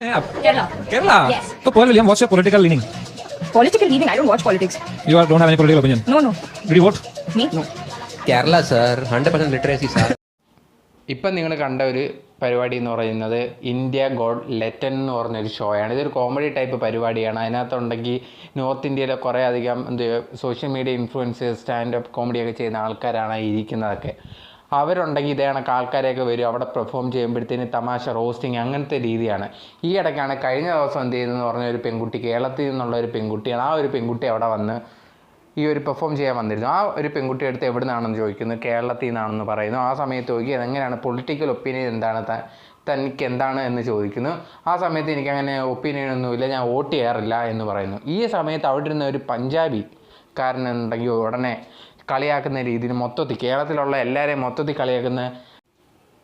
Yeah. Kerala. Kerala? Yes. So, Paul William, what's your political leaning? Political leaning, I don't watch politics. You don't have any political opinion? No, no. Did you vote? Me? No. Kerala sir 100% literacy sir. ഇപ്പം നിങ്ങൾ കണ്ട ഒരു പരിപാടി എന്ന് പറയുന്നത് India God ലെറ്റൻ എന്ന് പറഞ്ഞൊരു ഷോയാണ്. ഇതൊരു കോമഡി ടൈപ്പ് പരിപാടിയാണ്. അതിനകത്തുണ്ടെങ്കിൽ നോർത്ത് ഇന്ത്യയിലെ കുറേ അധികം സോഷ്യൽ മീഡിയ ഇൻഫ്ലുവൻസേഴ്സ് സ്റ്റാൻഡപ്പ് കോമഡിയൊക്കെ ചെയ്യുന്ന ആൾക്കാരാണ് ഇരിക്കുന്നതൊക്കെ. അവരുണ്ടെങ്കിൽ ഇതേ കണക്ക് ആൾക്കാരെയൊക്കെ വരും, അവിടെ പെർഫോം ചെയ്യുമ്പോഴത്തേന് തമാശ റോസ്റ്റിങ് അങ്ങനത്തെ രീതിയാണ്. ഈ ഇടയ്ക്കാണ് കഴിഞ്ഞ ദിവസം എന്ത് ചെയ്തതെന്ന് പറഞ്ഞ ഒരു പെൺകുട്ടി, കേരളത്തിൽ നിന്നുള്ള ഒരു പെൺകുട്ടിയാണ്. ആ ഒരു പെൺകുട്ടി അവിടെ വന്ന് ഈ ഒരു പെർഫോം ചെയ്യാൻ വന്നിരുന്നു. ആ ഒരു പെൺകുട്ടി അടുത്ത് എവിടെ നിന്നാണെന്ന് ചോദിക്കുന്നു, കേരളത്തിൽ നിന്നാണെന്ന് പറയുന്നു. ആ സമയത്ത് ചോദിക്കുക എങ്ങനെയാണ് പൊളിറ്റിക്കൽ ഒപ്പീനിയൻ എന്താണ്, തനിക്ക് എന്താണ് എന്ന് ചോദിക്കുന്നു. ആ സമയത്ത് എനിക്കങ്ങനെ ഒപ്പീനിയനൊന്നുമില്ല, ഞാൻ വോട്ട് ചെയ്യാറില്ല എന്ന് പറയുന്നു. ഈ സമയത്ത് അവിടെ ഇരുന്ന ഒരു പഞ്ചാബിക്കാരനുണ്ടെങ്കിൽ ഉടനെ കളിയാക്കുന്ന രീതിയിൽ മൊത്തത്തിൽ കേരളത്തിലുള്ള എല്ലാവരെയും മൊത്തത്തിൽ കളിയാക്കുന്ന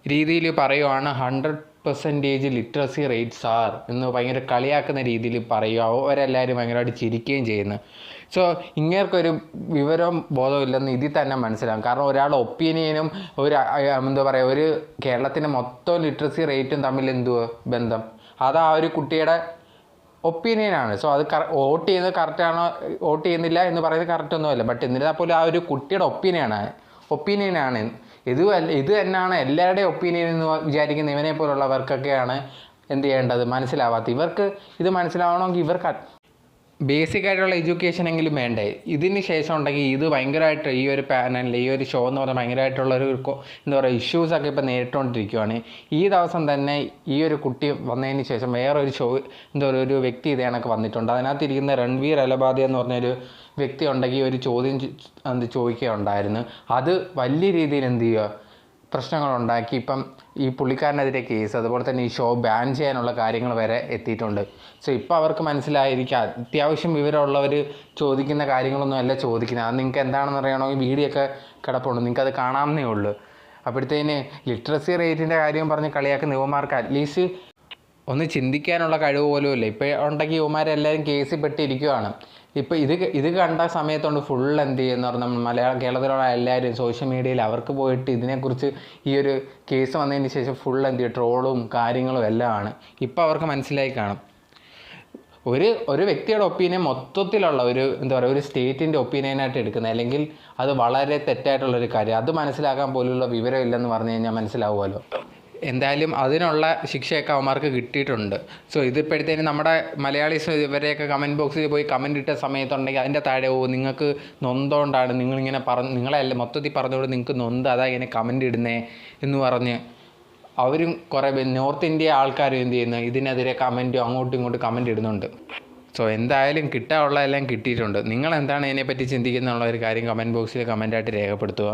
രീതിയിൽ പറയുവാണ് 100% ലിറ്ററസി റേറ്റ്സ് ആർ എന്ന് ഭയങ്കര കളിയാക്കുന്ന രീതിയിൽ പറയുക. അവരെല്ലാവരും ഭയങ്കരമായിട്ട് ചിരിക്കുകയും ചെയ്യുന്നു. സോ ഇങ്ങേർക്കൊരു വിവരവും ബോധവും ഇല്ലെന്ന് ഇതിൽ തന്നെ മനസ്സിലാകും. കാരണം ഒരാളുടെ ഒപ്പീനിയനും ഒരു എന്താ പറയുക, ഒരു കേരളത്തിൻ്റെ മൊത്തം ലിറ്ററസി റേറ്റും തമ്മിൽ എന്തുവാ ബന്ധം? അത് ആ ഒരു കുട്ടിയുടെ ഒപ്പീനിയനാണ്. സോ അത് വോട്ട് ചെയ്യുന്നത് കറക്റ്റാണോ, വോട്ട് ചെയ്യുന്നില്ല എന്ന് പറയുന്നത് കറക്റ്റൊന്നുമല്ല. ബട്ട് എന്നിരുന്നാൽ പോലും ആ ഒരു കുട്ടിയുടെ ഒപ്പീനിയനാണ്. ഇത് തന്നെയാണ് എല്ലാവരുടെയും ഒപ്പീനിയൻ എന്ന് വിചാരിക്കുന്ന ഇവനെ പോലുള്ളവർക്കൊക്കെയാണ് എന്ത് ചെയ്യേണ്ടത്, മനസ്സിലാവാത്ത. ഇവർക്ക് ഇത് മനസ്സിലാവണമെങ്കിൽ ഇവർക്ക് ബേസിക് ആയിട്ടുള്ള എഡ്യൂക്കേഷൻ എങ്കിലും വേണ്ടേ. ഇതിന് ശേഷം ഉണ്ടെങ്കിൽ ഇത് ഭയങ്കരമായിട്ട് ഈ ഒരു പാനലിൽ ഈ ഒരു ഷോ എന്ന് പറഞ്ഞാൽ ഭയങ്കരമായിട്ടുള്ളൊരു എന്താ പറയുക ഇഷ്യൂസൊക്കെ ഇപ്പോൾ നേരിട്ടുകൊണ്ടിരിക്കുകയാണ്. ഈ ദിവസം തന്നെ ഈ ഒരു കുട്ടി വന്നതിന് ശേഷം വേറൊരു ഷോ എന്താ പറയുക ഒരു വ്യക്തി ഇതേ കണക്ക് വന്നിട്ടുണ്ട്. അതിനകത്തിരിക്കുന്ന രൺവീർ അലബാദിയ എന്ന് പറഞ്ഞൊരു വ്യക്തി ഉണ്ടെങ്കിൽ ഒരു ചോദ്യം ചോദിക്കുകയുണ്ടായിരുന്നു. അത് വലിയ രീതിയിൽ എന്ത് ചെയ്യുക പ്രശ്നങ്ങളുണ്ടാക്കി. ഇപ്പം ഈ പുള്ളിക്കാരനെതിരെ കേസ്, അതുപോലെ തന്നെ ഈ ഷോ ബാൻ ചെയ്യാനുള്ള കാര്യങ്ങൾ വരെ എത്തിയിട്ടുണ്ട്. സോ ഇപ്പോൾ അവർക്ക് മനസ്സിലായിരിക്കുക അത്യാവശ്യം വിവരമുള്ളവർ ചോദിക്കുന്ന കാര്യങ്ങളൊന്നും അല്ല ചോദിക്കുന്നത്. അത് നിങ്ങൾക്ക് എന്താണെന്ന് അറിയണമെങ്കിൽ വീഡിയോ ഒക്കെ കിടപ്പുണ്ട്, നിങ്ങൾക്കത് കാണാമെന്നേ ഉള്ളൂ. അപ്പോഴത്തേന് ലിറ്ററസി റേറ്റിൻ്റെ കാര്യം പറഞ്ഞ് കളിയാക്കുന്ന യുവമാർക്ക് അറ്റ്ലീസ്റ്റ് ഒന്ന് ചിന്തിക്കാനുള്ള കഴിവ് പോലും ഇല്ല. ഇപ്പോൾ ഉണ്ടെങ്കിൽ യുവമാരെല്ലാവരും കേസിൽ പെട്ടിരിക്കുകയാണ്. ഇപ്പോൾ ഇത് കണ്ട സമയത്തുകൊണ്ട് ഫുൾ എന്ത് ചെയ്യുമെന്ന് പറഞ്ഞാൽ കേരളത്തിലുള്ള എല്ലാവരും സോഷ്യൽ മീഡിയയിൽ അവർക്ക് പോയിട്ട് ഇതിനെക്കുറിച്ച് ഈ ഒരു കേസ് വന്നതിന് ശേഷം ഫുൾ എന്ത് ചെയ്യും ട്രോളും കാര്യങ്ങളും എല്ലാമാണ്. ഇപ്പോൾ അവർക്ക് മനസ്സിലായി കാണും. ഒരു വ്യക്തിയുടെ ഒപ്പീനിയൻ മൊത്തത്തിലുള്ള ഒരു എന്താ പറയുക ഒരു സ്റ്റേറ്റിൻ്റെ ഒപ്പീനിയനായിട്ട് എടുക്കുന്നത്, അല്ലെങ്കിൽ അത് വളരെ തെറ്റായിട്ടുള്ളൊരു കാര്യം, അത് മനസ്സിലാക്കാൻ പോലുള്ള വിവരമില്ലെന്ന് പറഞ്ഞു കഴിഞ്ഞാൽ മനസ്സിലാവുമല്ലോ. എന്തായാലും അതിനുള്ള ശിക്ഷയൊക്കെ അവന്മാർക്ക് കിട്ടിയിട്ടുണ്ട്. സോ ഇതിപ്പോഴത്തേനും നമ്മുടെ മലയാളീസ് ഇവരെയൊക്കെ കമൻറ്റ് ബോക്സിൽ പോയി കമൻറ്റ് ഇട്ട സമയത്തുണ്ടെങ്കിൽ അതിൻ്റെ താഴെ നിങ്ങൾക്ക് നൊന്തുകൊണ്ടാണ് നിങ്ങളിങ്ങനെ നിങ്ങളെല്ലാം മൊത്തത്തിൽ പറഞ്ഞുകൊണ്ട് നിങ്ങൾക്ക് നൊന്ത് അതാ ഇങ്ങനെ കമൻറ്റ് ഇടുന്നേ എന്ന് പറഞ്ഞ് അവരും കുറേ നോർത്ത് ഇന്ത്യ ആൾക്കാരും എന്ത് ചെയ്യുന്നു ഇതിനെതിരെ കമൻറ്റും അങ്ങോട്ടും ഇങ്ങോട്ടും കമൻറ്റ് ഇടുന്നുണ്ട്. സോ എന്തായാലും കിട്ടാനുള്ളതെല്ലാം കിട്ടിയിട്ടുണ്ട്. നിങ്ങളെന്താണ് ഇതിനെപ്പറ്റി ചിന്തിക്കുന്നുള്ള ഒരു കാര്യം കമൻറ്റ് ബോക്സിൽ കമൻറ്റായിട്ട് രേഖപ്പെടുത്തുക.